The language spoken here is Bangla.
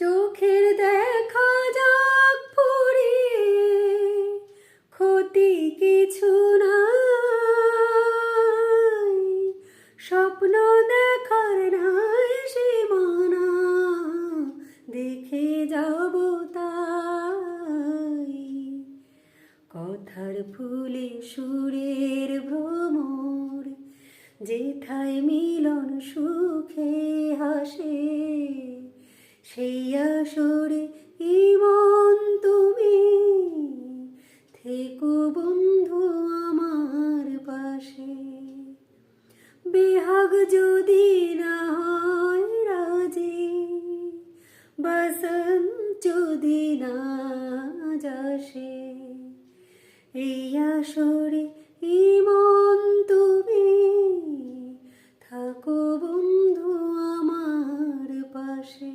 চোখের দেখা যাক ফুরিয়ে, ক্ষতি কিছু নাই, স্বপ্ন দেখার নাই সীমানা, দেখে যাব তাই। কথার ফুলে সুরের ভ্রমর, যেথায় মিলন সুখে হাসে, সেই আসরে ইমন তুমি থেকো বন্ধু আমার পাশে। বেহাগ যদি না হয় রাজি, বসন্ত যদি না যাসে, এই আসরে ইমন তুমি থাকো বন্ধু আমার পাশে।